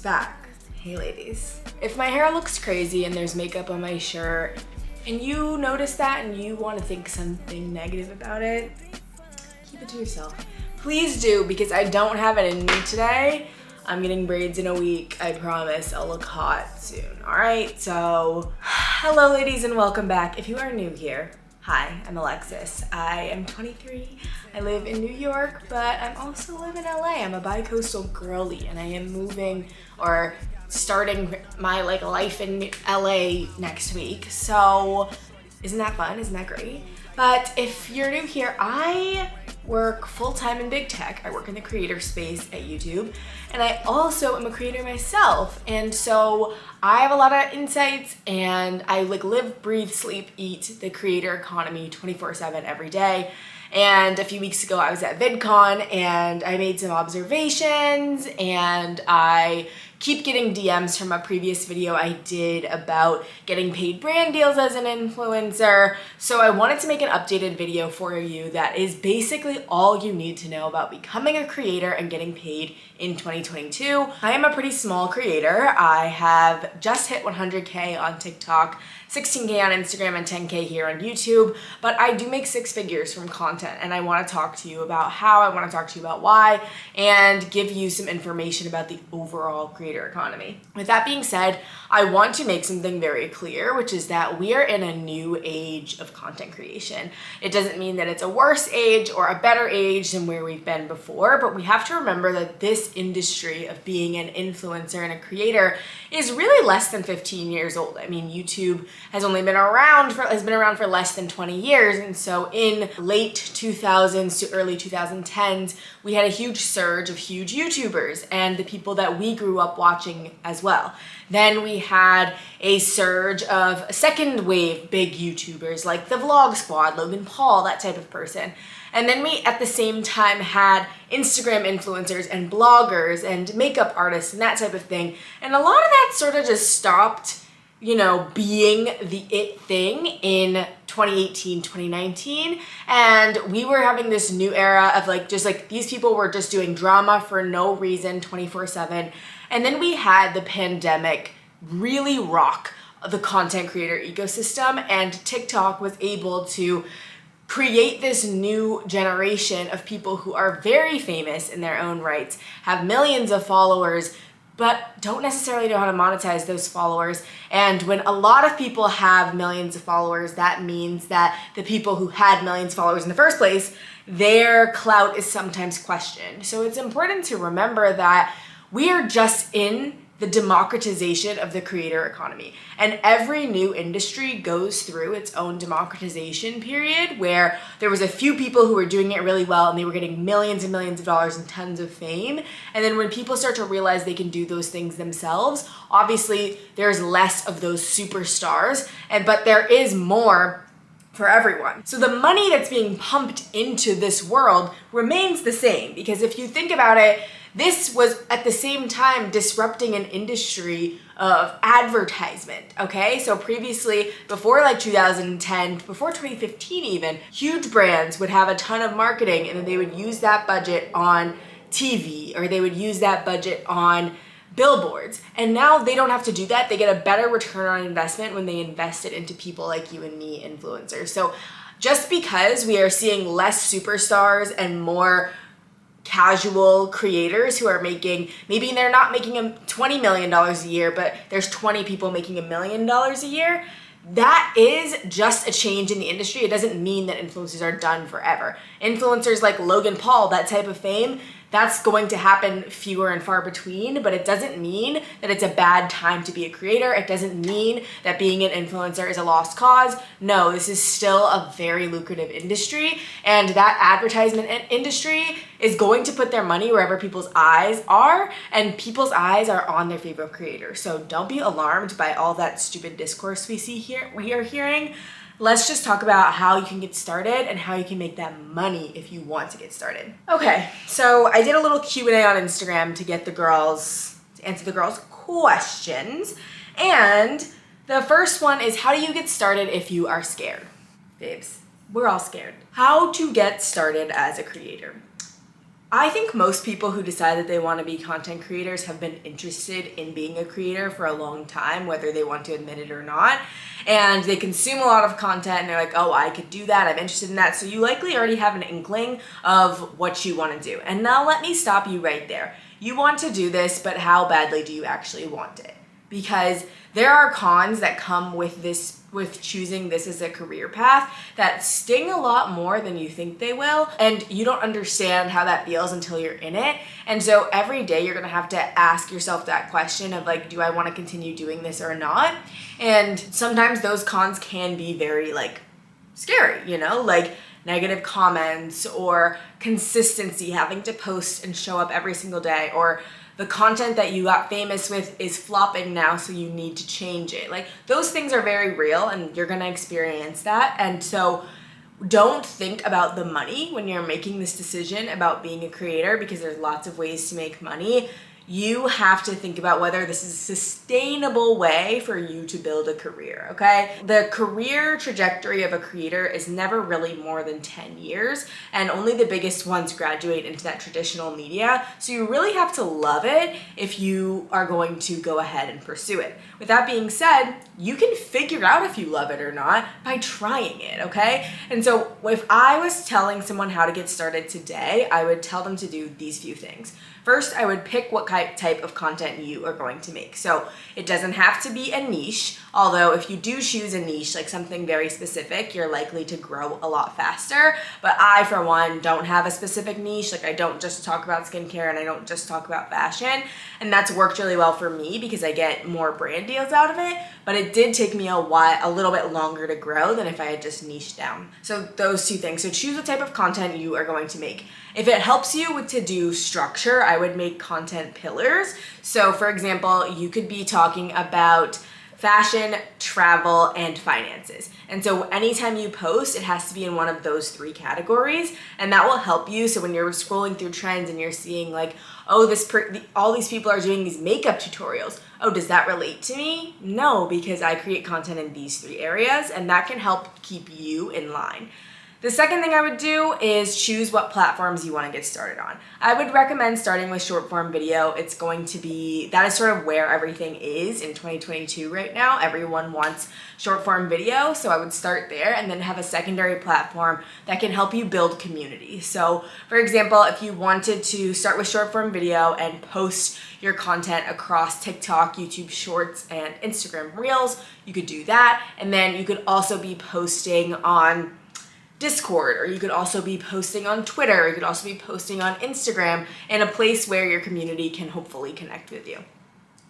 He's back. Hey ladies. If my hair looks crazy and there's makeup on my shirt and you notice that and you want to think something negative about it, keep it to yourself. Please do, because I don't have it in me today. I'm getting braids in a week. I promise I'll look hot soon. All right, so hello ladies and welcome back. If you are new here, hi, I'm Alexis. I am 23. I live in New York, but I also live in LA. I'm a bi-coastal girly and I am moving or starting my life in LA next week. So isn't that fun? Isn't that great? But if you're new here, I work full-time in big tech. I work in the creator space at YouTube, and I also am a creator myself. And so I have a lot of insights, and I live, breathe, sleep, eat the creator economy 24/7 every day. And a few weeks ago I was at VidCon and I made some observations, and I keep getting DMs from a previous video I did about getting paid brand deals as an influencer. So I wanted to make an updated video for you that is basically all you need to know about becoming a creator and getting paid in 2022. I am a pretty small creator. I have just hit 100K on TikTok, 16K on Instagram, and 10K here on YouTube, but I do make 6 figures from content, and I want to talk to you about how, I want to talk to you about why, and give you some information about the overall creator economy. With that being said, I want to make something very clear, which is that we are in a new age of content creation. It doesn't mean that it's a worse age or a better age than where we've been before, but we have to remember that this industry of being an influencer and a creator is really less than 15 years old. I mean, YouTube has only been around for less than 20 years, and so in late 2000s to early 2010s, we had a huge surge of huge YouTubers and the people that we grew up watching as well. Then we had a surge of second wave big YouTubers like the Vlog Squad, Logan Paul, that type of person. And then we at the same time had Instagram influencers and bloggers and makeup artists and that type of thing. And a lot of that sort of just stopped, being the it thing in 2018, 2019. And we were having this new era of these people were just doing drama for no reason 24/7. And then we had the pandemic really rock the content creator ecosystem, and TikTok was able to create this new generation of people who are very famous in their own rights, have millions of followers, but don't necessarily know how to monetize those followers. And when a lot of people have millions of followers, that means that the people who had millions of followers in the first place, their clout is sometimes questioned. So it's important to remember that we are just in the democratization of the creator economy. And every new industry goes through its own democratization period where there was a few people who were doing it really well and they were getting millions and millions of dollars and tons of fame. And then when people start to realize they can do those things themselves, obviously there's less of those superstars, but there is more for everyone. So the money that's being pumped into this world remains the same, because if you think about it, this was at the same time disrupting an industry of advertisement, okay? So previously, before 2010, before 2015 even, huge brands would have a ton of marketing and then they would use that budget on TV, or they would use that budget on billboards. And now they don't have to do that. They get a better return on investment when they invest it into people like you and me, influencers. So just because we are seeing less superstars and more casual creators who are making, maybe they're not making $20 million a year, but there's 20 people making $1 million a year, that is just a change in the industry. It doesn't mean that influencers are done forever. Influencers like Logan Paul, that type of fame, that's going to happen fewer and far between, but it doesn't mean that it's a bad time to be a creator. It doesn't mean that being an influencer is a lost cause. No, this is still a very lucrative industry, and that advertisement industry is going to put their money wherever people's eyes are, and people's eyes are on their favorite creators. So don't be alarmed by all that stupid discourse we are hearing. Let's just talk about how you can get started and how you can make that money if you want to get started. Okay, so I did a little Q&A on Instagram to answer the girls' questions. And the first one is, how do you get started if you are scared? Babes, we're all scared. How to get started as a creator. I think most people who decide that they want to be content creators have been interested in being a creator for a long time, whether they want to admit it or not. And they consume a lot of content and they're like, oh, I could do that, I'm interested in that. So you likely already have an inkling of what you want to do. And now let me stop you right there. You want to do this, but how badly do you actually want it? Because there are cons that come with choosing this as a career path that sting a lot more than you think they will, and you don't understand how that feels until you're in it. And so every day you're gonna have to ask yourself that question of like, do I want to continue doing this or not? And sometimes those cons can be very like scary, you know, like negative comments or consistency, having to post and show up every single day, or the content that you got famous with is flopping now, so you need to change it. Like, those things are very real and you're gonna experience that. And so don't think about the money when you're making this decision about being a creator, because there's lots of ways to make money. You have to think about whether this is a sustainable way for you to build a career, okay? The career trajectory of a creator is never really more than 10 years, and only the biggest ones graduate into that traditional media. So you really have to love it if you are going to go ahead and pursue it. With that being said, you can figure out if you love it or not by trying it, okay? And so if I was telling someone how to get started today, I would tell them to do these few things. First, I would pick what type of content you are going to make. So it doesn't have to be a niche, although if you do choose a niche, like something very specific, you're likely to grow a lot faster. But I, for one, don't have a specific niche. Like, I don't just talk about skincare and I don't just talk about fashion. And that's worked really well for me because I get more brand deals out of it. But it did take me a little bit longer to grow than if I had just niched down. So those two things. So choose the type of content you are going to make. If it helps you to do structure, I would make content pillars. So for example, you could be talking about fashion, travel, and finances. And so anytime you post, it has to be in one of those three categories, and that will help you. So when you're scrolling through trends and you're seeing like, oh, all these people are doing these makeup tutorials. Oh, does that relate to me? No, because I create content in these three areas, and that can help keep you in line. The second thing I would do is choose what platforms you want to get started on. I would recommend starting with short form video. That is sort of where everything is in 2022 right now. Everyone wants short form video, so I would start there and then have a secondary platform that can help you build community. So for example, if you wanted to start with short form video and post your content across TikTok, YouTube Shorts, and Instagram Reels, you could do that. And then you could also be posting on Discord, or you could also be posting on Twitter, or you could also be posting on Instagram, in a place where your community can hopefully connect with you.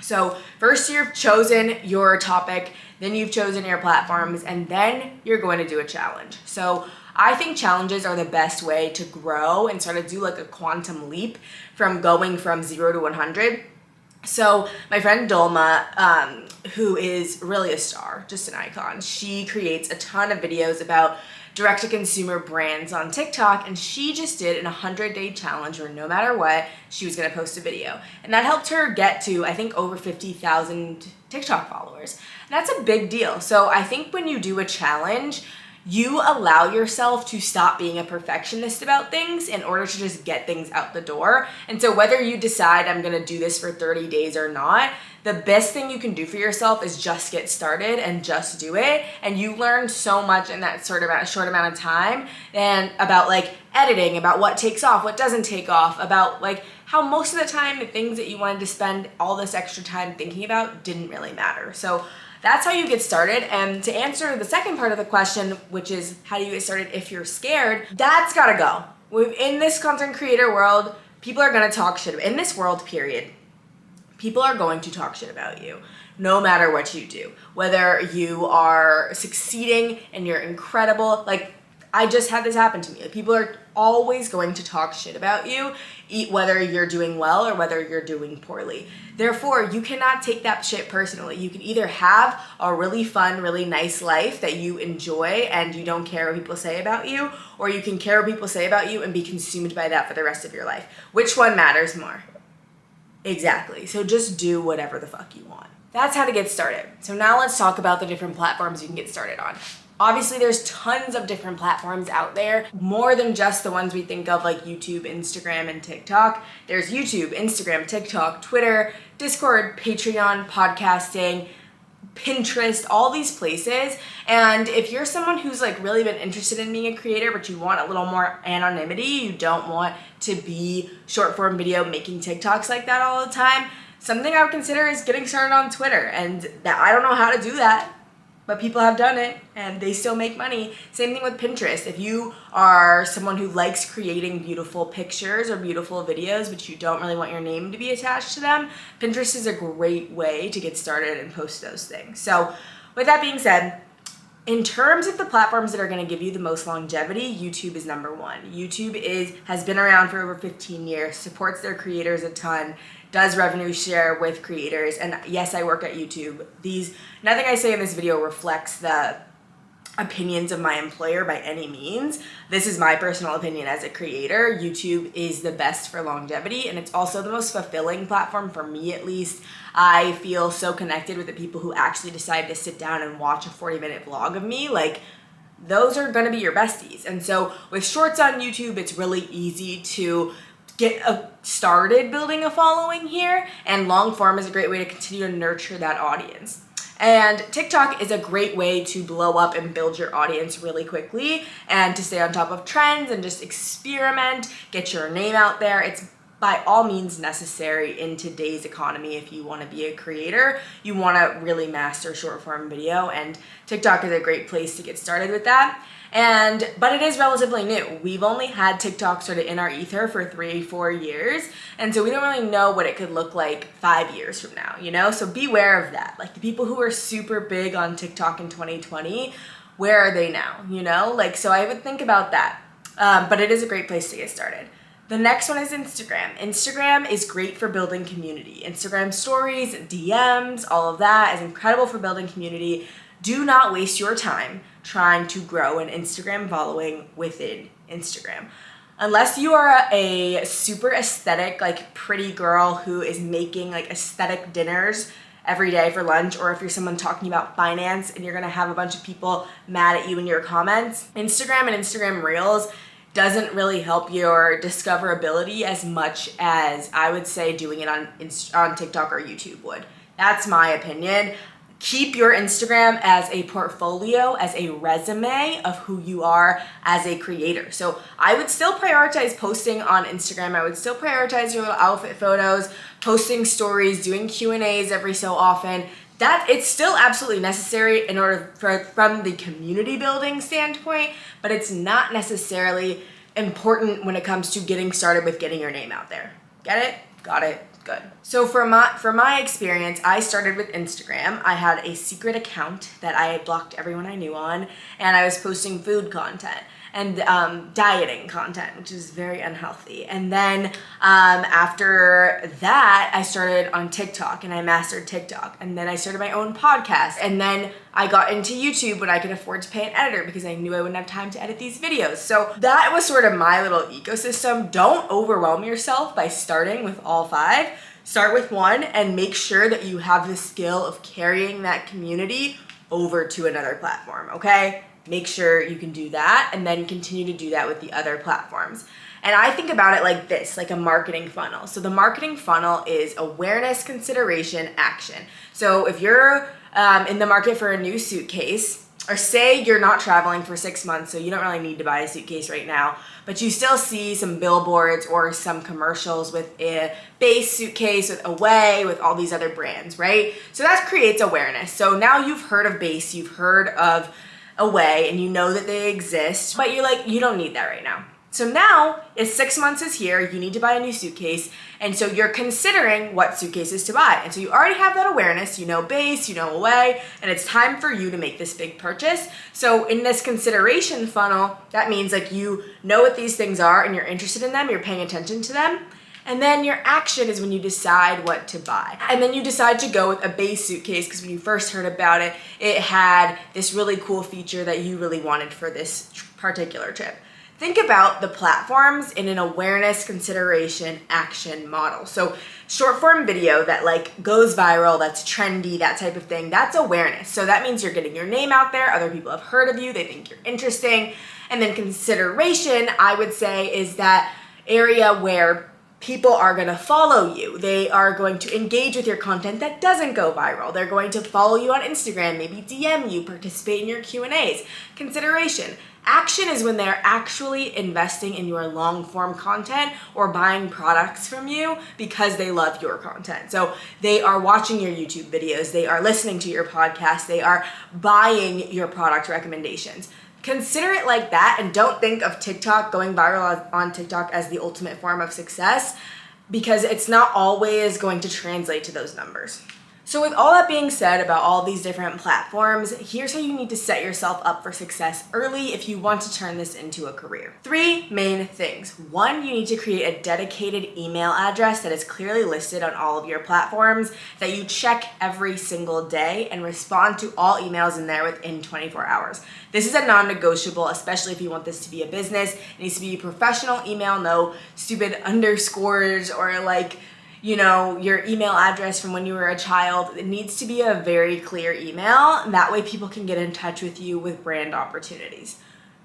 So first you've chosen your topic, then you've chosen your platforms, and then you're going to do a challenge. So I think challenges are the best way to grow and sort of do like a quantum leap from going from 0 to 100. So my friend Dolma, who is really a star, just an icon, she creates a ton of videos about direct-to-consumer brands on TikTok, and she just did an 100-day challenge where no matter what, she was going to post a video. And that helped her get to, I think, over 50,000 TikTok followers. And that's a big deal. So I think when you do a challenge, you allow yourself to stop being a perfectionist about things in order to just get things out the door. And so whether you decide I'm going to do this for 30 days or not, the best thing you can do for yourself is just get started and just do it. And you learn so much in that short amount of time, and about like editing, about what takes off, what doesn't take off, about like how most of the time the things that you wanted to spend all this extra time thinking about didn't really matter. So that's how you get started. And to answer the second part of the question, which is how do you get started if you're scared, that's gotta go. In this content creator world, people are gonna talk shit. In this world, period, people are going to talk shit about you, no matter what you do. Whether you are succeeding and you're incredible, like I just had this happen to me. Like, people are always going to talk shit about you, whether you're doing well or whether you're doing poorly. Therefore, you cannot take that shit personally. You can either have a really fun, really nice life that you enjoy and you don't care what people say about you, or you can care what people say about you and be consumed by that for the rest of your life. Which one matters more? Exactly. So just do whatever the fuck you want. That's how to get started. So now let's talk about the different platforms you can get started on. Obviously, there's tons of different platforms out there, more than just the ones we think of like YouTube, Instagram, and TikTok. There's YouTube, Instagram, TikTok, Twitter, Discord, Patreon, podcasting, Pinterest, all these places. And if you're someone who's like really been interested in being a creator, but you want a little more anonymity, you don't want to be short form video making TikToks like that all the time, something I would consider is getting started on Twitter. And that I don't know how to do that, but people have done it and they still make money. Same thing with Pinterest. If you are someone who likes creating beautiful pictures or beautiful videos, but you don't really want your name to be attached to them, Pinterest is a great way to get started and post those things. So with that being said, in terms of the platforms that are going to give you the most longevity, YouTube is number one. YouTube has been around for over 15 years, supports their creators a ton, does revenue share with creators, and yes, I work at YouTube. Nothing I say in this video reflects the opinions of my employer by any means. This is my personal opinion as a creator. YouTube is the best for longevity, and it's also the most fulfilling platform for me, at least. I feel so connected with the people who actually decide to sit down and watch a 40-minute vlog of me. Like, those are gonna be your besties. And so with shorts on YouTube, it's really easy to get started building a following here, and long form is a great way to continue to nurture that audience. And TikTok is a great way to blow up and build your audience really quickly and to stay on top of trends and just experiment, get your name out there. It's by all means necessary in today's economy. If you want to be a creator, you want to really master short form video, and TikTok is a great place to get started with that. But it is relatively new. We've only had TikTok sort of in our ether for 3-4 years, and so we don't really know what it could look like 5 years from now, you know? So beware of that. Like, the people who were super big on TikTok in 2020, where are they now, you know? Like, so I would think about that. But it is a great place to get started. The next one is Instagram. Instagram is great for building community. Instagram stories, DMs, all of that is incredible for building community. Do not waste your time trying to grow an Instagram following within Instagram. Unless you are a super aesthetic, like pretty girl who is making like aesthetic dinners every day for lunch, or if you're someone talking about finance and you're gonna have a bunch of people mad at you in your comments, Instagram and Instagram Reels doesn't really help your discoverability as much as I would say doing it on TikTok or YouTube would. That's my opinion. Keep your Instagram as a portfolio, as a resume of who you are as a creator. So I would still prioritize posting on Instagram. I would still prioritize your little outfit photos, posting stories, doing Q&As every so often. That it's still absolutely necessary in order from the community building standpoint, but it's not necessarily important when it comes to getting started with getting your name out there. Get it? Got it? Good. So for my experience, I started with Instagram. I had a secret account that I had blocked everyone I knew on, and I was posting food content and dieting content, which is very unhealthy. And then after that, I started on TikTok and I mastered TikTok. And then I started my own podcast. And then I got into YouTube when I could afford to pay an editor because I knew I wouldn't have time to edit these videos. So that was sort of my little ecosystem. Don't overwhelm yourself by starting with all 5. Start with one and make sure that you have the skill of carrying that community over to another platform, okay? Make sure you can do that and then continue to do that with the other platforms. And I think about it like this, like a marketing funnel. So the marketing funnel is awareness, consideration, action. So if you're in the market for a new suitcase, or say you're not traveling for 6 months, so you don't really need to buy a suitcase right now, but you still see some billboards or some commercials with a base suitcase, with Away, with all these other brands, right? So that creates awareness. So now you've heard of Base, you've heard of Away, and you know that they exist, but you're like, you don't need that right now. So now, if 6 months is here, you need to buy a new suitcase, and so you're considering what suitcases to buy. And so you already have that awareness, you know Base, you know Away, and it's time for you to make this big purchase. So in this consideration funnel, that means like you know what these things are and you're interested in them, you're paying attention to them. And then your action is when you decide what to buy. And then you decide to go with a Base suitcase because when you first heard about it, it had this really cool feature that you really wanted for this particular trip. think about the platforms in an awareness, consideration, action model. So short form video that like goes viral, that's trendy, that type of thing, that's awareness. So that means you're getting your name out there, other people have heard of you, they think you're interesting. And then consideration, I would say, is that area where people are going to follow you. They are going to engage with your content that doesn't go viral. They're going to follow you on Instagram, maybe DM you, participate in your Q&As. Consideration. Action is when they're actually investing in your long form content or buying products from you because they love your content. So they are watching your YouTube videos, they are listening to your podcast, they are buying your product recommendations. Consider it like that, and don't think of TikTok, going viral on TikTok, as the ultimate form of success, because it's not always going to translate to those numbers. So with all that being said about all these different platforms, here's how you need to set yourself up for success early if you want to turn this into a career. 3 main things. 1, you need to create a dedicated email address that is clearly listed on all of your platforms, that you check every single day and respond to all emails in there within 24 hours. This is a non-negotiable, especially if you want this to be a business. It needs to be a professional email, no stupid underscores or like, you know, your email address from when you were a child. It needs to be a very clear email. That way people can get in touch with you with brand opportunities.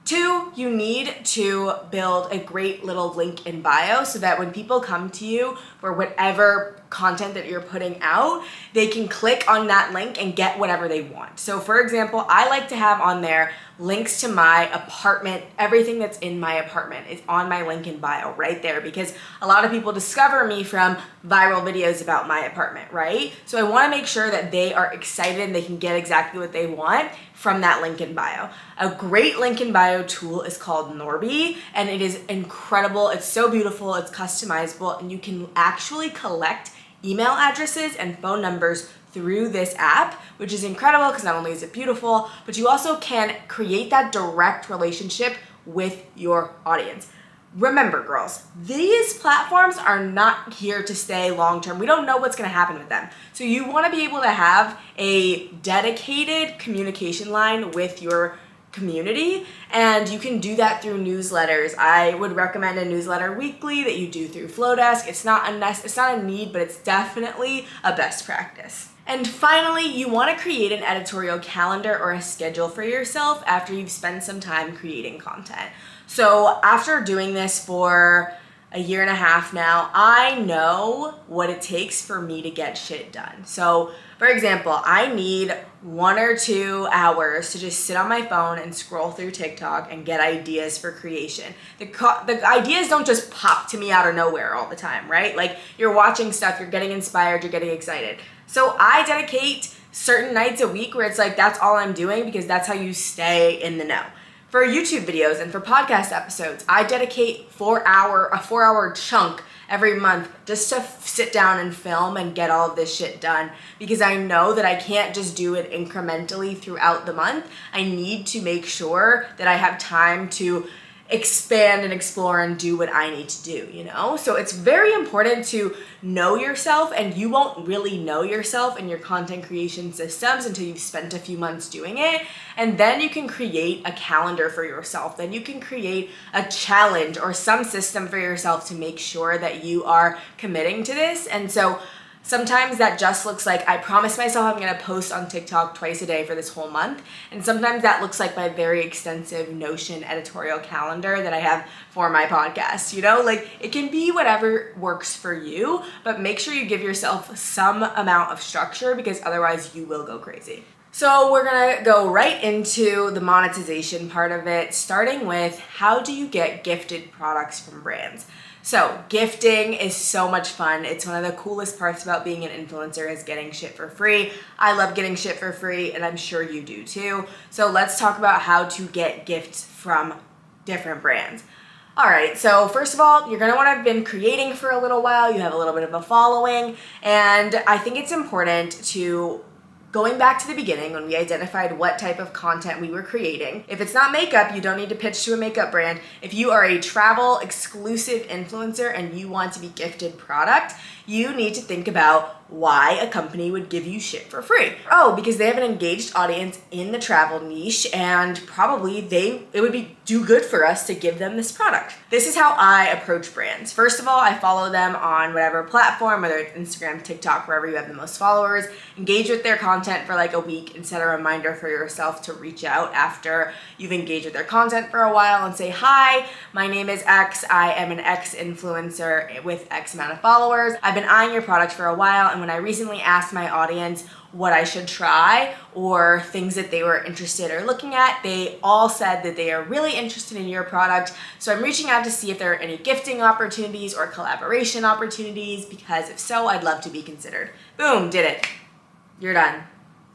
2, you need to build a great little link in bio so that when people come to you for whatever content that you're putting out, they can click on that link and get whatever they want. So for example, I like to have on there links to my apartment. Everything that's in my apartment is on my link in bio right there, because a lot of people discover me from viral videos about my apartment, right? So I want to make sure that they are excited and they can get exactly what they want from that link in bio. A great link in bio tool is called Norby, and it is incredible. It's so beautiful, it's customizable, and you can actually collect email addresses and phone numbers through this app, which is incredible because not only is it beautiful, but you also can create that direct relationship with your audience. Remember, girls, these platforms are not here to stay long term. We don't know what's going to happen with them. So you want to be able to have a dedicated communication line with your community, and you can do that through newsletters. I would recommend a newsletter weekly that you do through Flowdesk. It's not a need, but it's definitely a best practice. And finally, you want to create an editorial calendar or a schedule for yourself after you've spent some time creating content. So after doing this for a year and a half now, I know what it takes for me to get shit done. So for example, I need 1 or 2 hours to just sit on my phone and scroll through TikTok and get ideas for creation. The ideas don't just pop to me out of nowhere all the time, right? Like, you're watching stuff, you're getting inspired, you're getting excited. So I dedicate certain nights a week where it's like, that's all I'm doing, because that's how you stay in the know. For YouTube videos and for podcast episodes, I dedicate a 4-hour chunk every month just to sit down and film and get all of this shit done, because I know that I can't just do it incrementally throughout the month. I need to make sure that I have time to expand and explore and do what I need to do, you know? So it's very important to know yourself, and you won't really know yourself and your content creation systems until you've spent a few months doing it. And then you can create a calendar for yourself. Then you can create a challenge or some system for yourself to make sure that you are committing to this. And so sometimes that just looks like, I promise myself I'm gonna post on TikTok twice a day for this whole month. And sometimes that looks like my very extensive Notion editorial calendar that I have for my podcast, you know? Like, it can be whatever works for you, but make sure you give yourself some amount of structure, because otherwise you will go crazy. So we're gonna go right into the monetization part of it, starting with, how do you get gifted products from brands? So gifting is so much fun. It's one of the coolest parts about being an influencer, is getting shit for free. I love getting shit for free, and I'm sure you do too. So let's talk about how to get gifts from different brands. All right, so first of all, you're gonna wanna have been creating for a little while. You have a little bit of a following, and I think it's important to, going back to the beginning when we identified what type of content we were creating. If it's not makeup, you don't need to pitch to a makeup brand. If you are a travel exclusive influencer and you want to be gifted product, you need to think about why a company would give you shit for free. Oh, because they have an engaged audience in the travel niche, and probably it would be do good for us to give them this product. This is how I approach brands. First of all, I follow them on whatever platform, whether it's Instagram, TikTok, wherever you have the most followers. Engage with their content for like a week and set a reminder for yourself to reach out after you've engaged with their content for a while and say, hi, my name is X. I am an X influencer with X amount of followers. I've been eyeing your product for a while, and when I recently asked my audience what I should try or things that they were interested or looking at, they all said that they are really interested in your product. So I'm reaching out to see if there are any gifting opportunities or collaboration opportunities, because if so, I'd love to be considered. Boom, did it. You're done.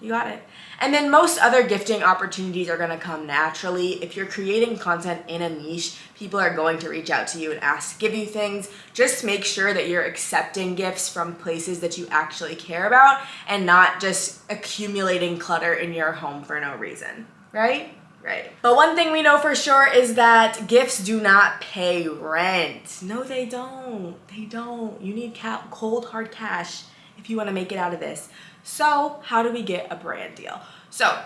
You got it. And then most other gifting opportunities are going to come naturally. If you're creating content in a niche, people are going to reach out to you and ask to give you things. Just make sure that you're accepting gifts from places that you actually care about and not just accumulating clutter in your home for no reason, right? Right. But one thing we know for sure is that gifts do not pay rent. No, they don't. They don't. You need cold, hard cash if you want to make it out of this. So how do we get a brand deal? So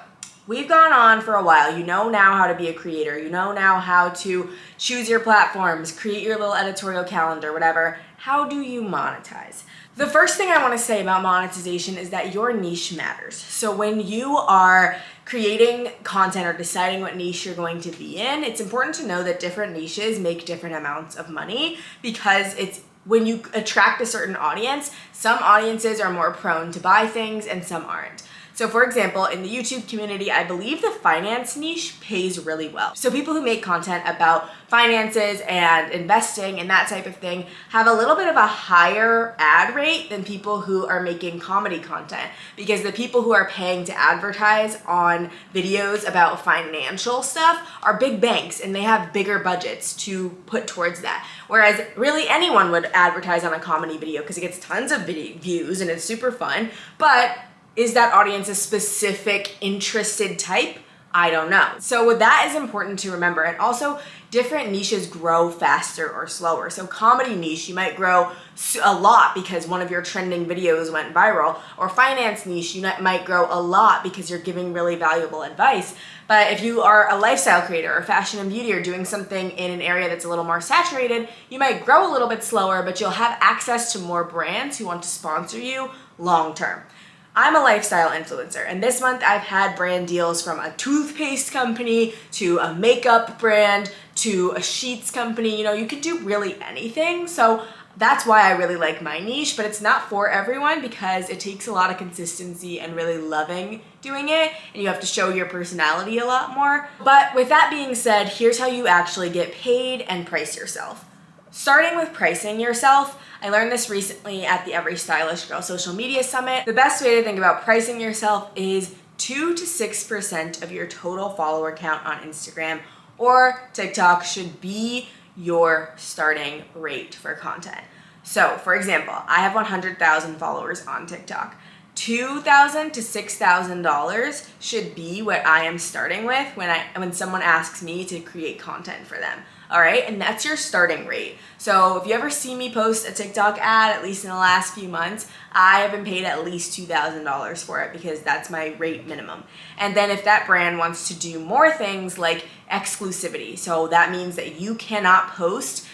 we've gone on for a while. You know now how to be a creator. You know now how to choose your platforms, create your little editorial calendar, whatever. How do you monetize? The first thing I want to say about monetization is that your niche matters. So when you are creating content or deciding what niche you're going to be in, it's important to know that different niches make different amounts of money, because it's when you attract a certain audience, some audiences are more prone to buy things and some aren't. So for example, in the YouTube community, I believe the finance niche pays really well. So people who make content about finances and investing and that type of thing have a little bit of a higher ad rate than people who are making comedy content, because the people who are paying to advertise on videos about financial stuff are big banks and they have bigger budgets to put towards that. Whereas really anyone would advertise on a comedy video because it gets tons of views and it's super fun, but is that audience a specific interested type? I don't know. So that is important to remember. And also, different niches grow faster or slower. So comedy niche, you might grow a lot because one of your trending videos went viral, or finance niche, you might grow a lot because you're giving really valuable advice. But if you are a lifestyle creator or fashion and beauty or doing something in an area that's a little more saturated, you might grow a little bit slower, but you'll have access to more brands who want to sponsor you long term. I'm a lifestyle influencer, and this month I've had brand deals from a toothpaste company to a makeup brand to a sheets company. You know, you could do really anything. So that's why I really like my niche, but it's not for everyone because it takes a lot of consistency and really loving doing it, and you have to show your personality a lot more. But with that being said, here's how you actually get paid and price yourself. Starting with pricing yourself, I learned this recently at the Every Stylish Girl Social Media Summit. The best way to think about pricing yourself is 2 to 6% of your total follower count on Instagram or TikTok should be your starting rate for content. So for example, I have 100,000 followers on TikTok. $2,000 to $6,000 should be what I am starting with when someone asks me to create content for them. All right, and that's your starting rate. So if you ever see me post a TikTok ad, at least in the last few months, I have been paid at least $2,000 for it because that's my rate minimum. And then if that brand wants to do more things like exclusivity, so that means that you cannot post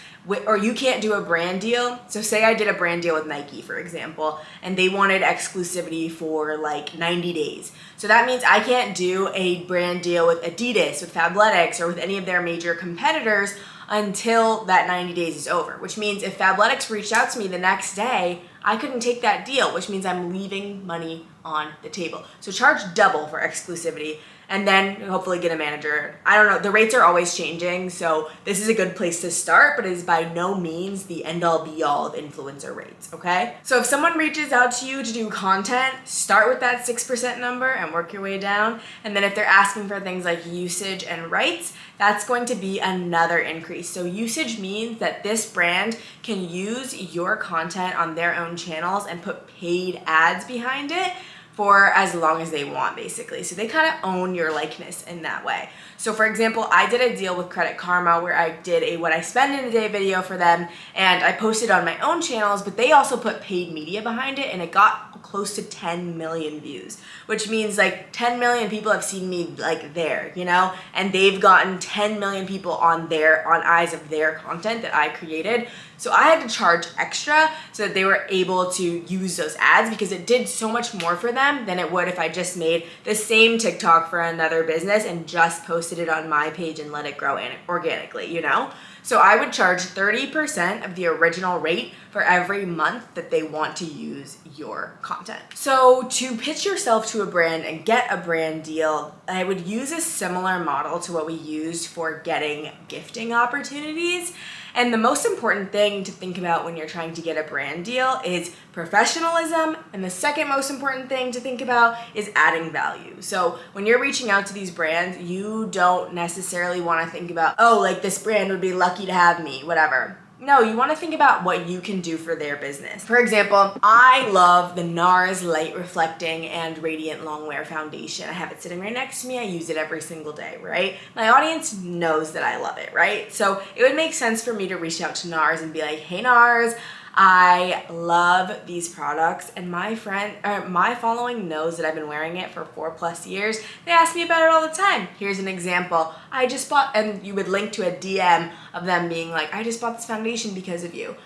or you can't do a brand deal. So say I did a brand deal with Nike, for example, and they wanted exclusivity for like 90 days. So that means I can't do a brand deal with Adidas, with Fabletics, or with any of their major competitors until that 90 days is over, which means if Fabletics reached out to me the next day, I couldn't take that deal, which means I'm leaving money on the table. So charge double for exclusivity and then hopefully get a manager. I don't know, the rates are always changing, so this is a good place to start, but it is by no means the end all be all of influencer rates, okay? So if someone reaches out to you to do content, start with that 6% number and work your way down. And then if they're asking for things like usage and rights, that's going to be another increase. So usage means that this brand can use your content on their own channels and put paid ads behind it for as long as they want, basically. So they kind of own your likeness in that way. So for example, I did a deal with Credit Karma where I did a what I spend in a day video for them, and I posted on my own channels, but they also put paid media behind it, and it got close to 10 million views, which means like 10 million people have seen me like there, you know, and they've gotten 10 million people on eyes of their content that I created. So I had to charge extra so that they were able to use those ads, because it did so much more for them than it would if I just made the same TikTok for another business and just posted it on my page and let it grow organically, you know? So I would charge 30% of the original rate for every month that they want to use your content. So to pitch yourself to a brand and get a brand deal, I would use a similar model to what we used for getting gifting opportunities. And the most important thing to think about when you're trying to get a brand deal is professionalism. And the second most important thing to think about is adding value. So when you're reaching out to these brands, you don't necessarily want to think about, oh, like this brand would be lucky to have me, whatever. No, you want to think about what you can do for their business. For example, I love the NARS Light Reflecting and Radiant Longwear Foundation. I have it sitting right next to me. I use it every single day, right? My audience knows that I love it, right? So it would make sense for me to reach out to NARS and be like, hey NARS, I love these products, and my following knows that I've been wearing it for 4+ years. They ask me about it all the time. Here's an example. I just bought, and you would link to a DM of them being like, I just bought this foundation because of you.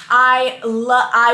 I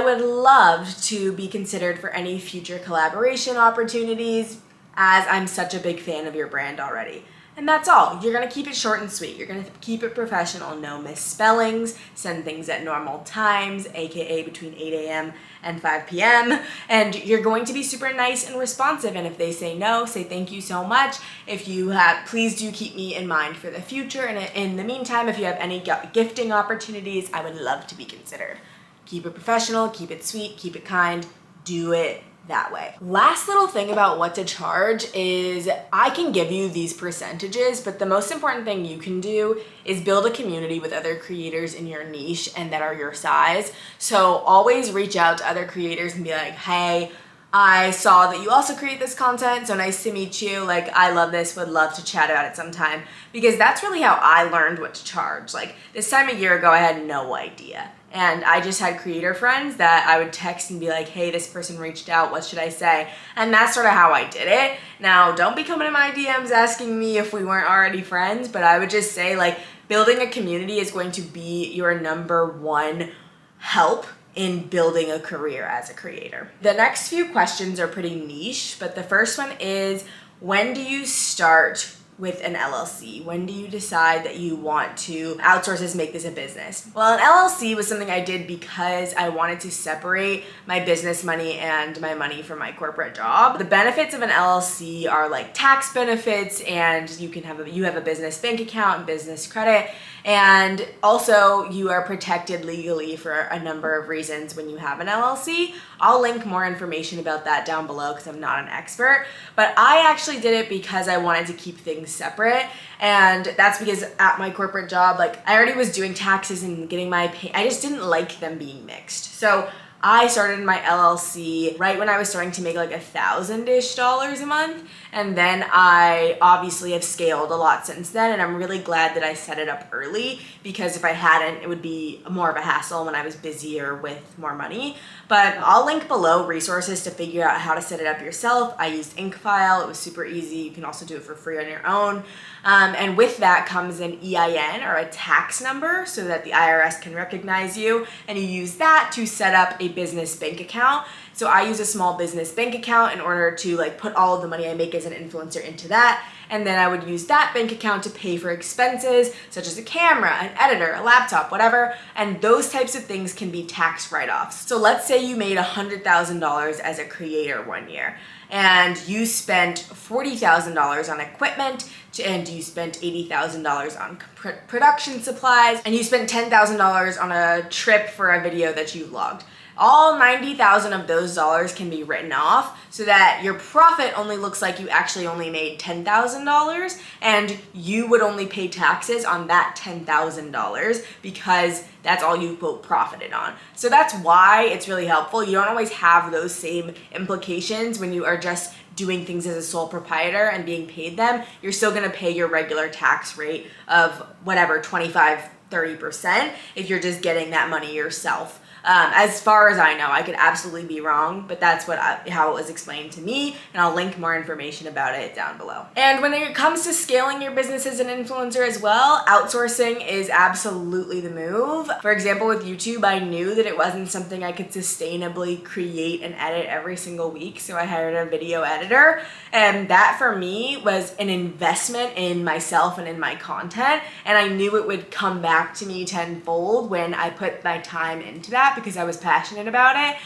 would love to be considered for any future collaboration opportunities, as I'm such a big fan of your brand already. And that's all. You're going to keep it short and sweet. You're going to keep it professional. No misspellings. Send things at normal times, aka between 8 a.m. and 5 p.m. And you're going to be super nice and responsive. And if they say no, say thank you so much. If you have, please do keep me in mind for the future. And in the meantime, if you have any gifting opportunities, I would love to be considered. Keep it professional, keep it sweet, keep it kind, do it that way. Last little thing about what to charge is I can give you these percentages, but the most important thing you can do is build a community with other creators in your niche and that are your size. So always reach out to other creators and be like, hey, I saw that you also create this content, so nice to meet you. Like, I love this, would love to chat about it sometime. Because that's really how I learned what to charge. Like, this time a year ago, I had no idea. And I just had creator friends that I would text and be like, hey, this person reached out, what should I say? And that's sort of how I did it. Now, don't be coming to my DMs asking me if we weren't already friends, but I would just say, like, building a community is going to be your #1 help in building a career as a creator. The next few questions are pretty niche, but the first one is, when do you start with an LLC? When do you decide that you want to outsource this, make this a business? Well, an LLC was something I did because I wanted to separate my business money and my money from my corporate job. The benefits of an LLC are like tax benefits, and you have a business bank account and business credit, and also you are protected legally for a number of reasons when you have an LLC. I'll link more information about that down below because I'm not an expert, but I actually did it because I wanted to keep things separate. And that's because at my corporate job, like, I already was doing taxes and getting my pay. I just didn't like them being mixed. So I started my LLC right when I was starting to make like $1,000-ish a month. And then I obviously have scaled a lot since then. And I'm really glad that I set it up early, because if I hadn't, it would be more of a hassle when I was busier with more money. But I'll link below resources to figure out how to set it up yourself. I used InkFile. It was super easy. You can also do it for free on your own. And with that comes an EIN, or a tax number, so that the IRS can recognize you. And you use that to set up a business bank account. So I use a small business bank account in order to like put all of the money I make as an influencer into that. And then I would use that bank account to pay for expenses such as a camera, an editor, a laptop, whatever. And those types of things can be tax write-offs. So let's say you made $100,000 as a creator one year, and you spent $40,000 on equipment, and you spent $80,000 on production supplies, and you spent $10,000 on a trip for a video that you vlogged. All 90,000 of those dollars can be written off, so that your profit only looks like you actually only made $10,000, and you would only pay taxes on that $10,000 because that's all you quote profited on. So that's why it's really helpful. You don't always have those same implications when you are just doing things as a sole proprietor and being paid them. You're still gonna pay your regular tax rate of whatever, 25 30% if you're just getting that money yourself. As far as I know, I could absolutely be wrong, but that's how it was explained to me, and I'll link more information about it down below. And when it comes to scaling your business as an influencer as well, outsourcing is absolutely the move. For example, with YouTube, I knew that it wasn't something I could sustainably create and edit every single week, so I hired a video editor, and that for me was an investment in myself and in my content, and I knew it would come back to me tenfold when I put my time into that, because I was passionate about it.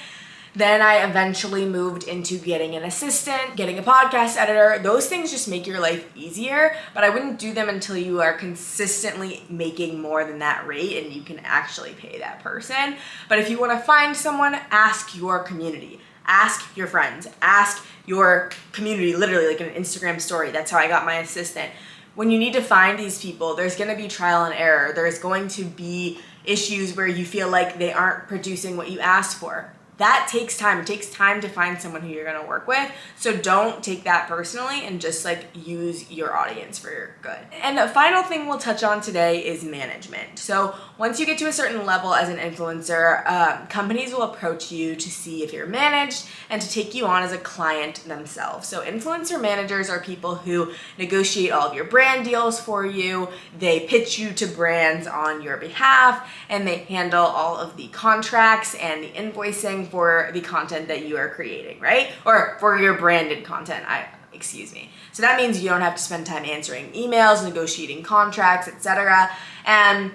Then I eventually moved into getting an assistant, getting a podcast editor. Those things just make your life easier, but I wouldn't do them until you are consistently making more than that rate and you can actually pay that person. But if you want to find someone, ask your community. Ask your friends. Ask your community, literally like an Instagram story. That's how I got my assistant. When you need to find these people, there's going to be trial and error. There's going to be issues where you feel like they aren't producing what you asked for. That takes time. It takes time to find someone who you're gonna work with. So don't take that personally and just like use your audience for your good. And the final thing we'll touch on today is management. So once you get to a certain level as an influencer, companies will approach you to see if you're managed and to take you on as a client themselves. So influencer managers are people who negotiate all of your brand deals for you. They pitch you to brands on your behalf, and they handle all of the contracts and the invoicing for the content that you are creating, right? Or for your branded content, excuse me. So that means you don't have to spend time answering emails, negotiating contracts, etc. And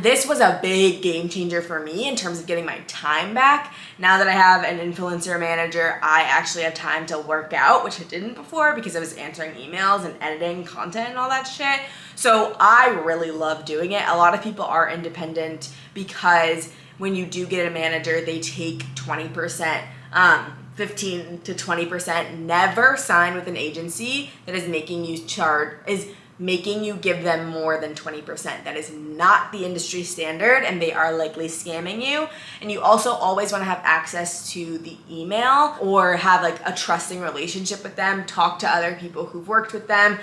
this was a big game changer for me in terms of getting my time back. Now that I have an influencer manager, I actually have time to work out, which I didn't before because I was answering emails and editing content and all that shit. So I really love doing it. A lot of people are independent because when you do get a manager, they take 20%, 15 to 20%. Never sign with an agency that is making you give them more than 20%. That is not the industry standard, and they are likely scamming you. And you also always want to have access to the email or have like a trusting relationship with them. Talk to other people who've worked with them.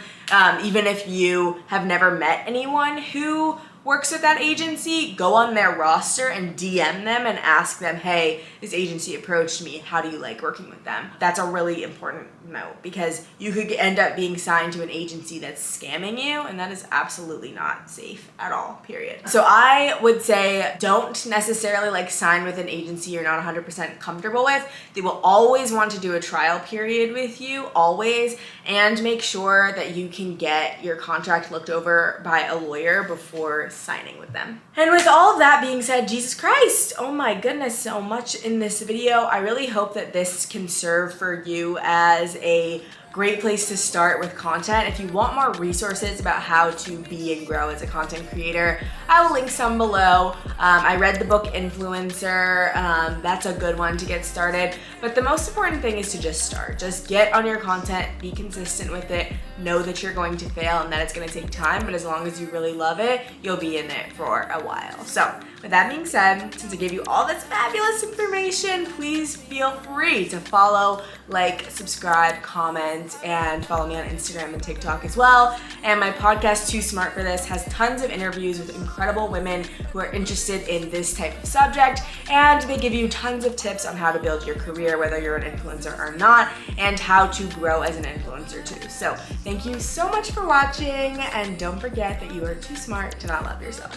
Even if you have never met anyone who works with that agency, go on their roster and DM them and ask them, hey, this agency approached me. How do you like working with them? That's a really important note because you could end up being signed to an agency that's scamming you, and that is absolutely not safe at all, period. So I would say don't necessarily like sign with an agency you're not 100% comfortable with. They will always want to do a trial period with you, always, and make sure that you can get your contract looked over by a lawyer before signing with them. And with all of that being said, Jesus Christ, oh my goodness, so much in this video. I really hope that this can serve for you as a great place to start with content. If you want more resources about how to be and grow as a content creator, I will link some below. I read the book Influencer. That's a good one to get started. But the most important thing is to just start. Just get on your content, be consistent with it, know that you're going to fail and that it's going to take time, but as long as you really love it, you'll be in it for a while. So with that being said, since I gave you all this fabulous information, please feel free to follow, like, subscribe, comment, and follow me on Instagram and TikTok as well. And my podcast, Too Smart for This, has tons of interviews with incredible women who are interested in this type of subject, and they give you tons of tips on how to build your career, whether you're an influencer or not, and how to grow as an influencer too. So thank you so much for watching, and don't forget that you are too smart to not love yourself.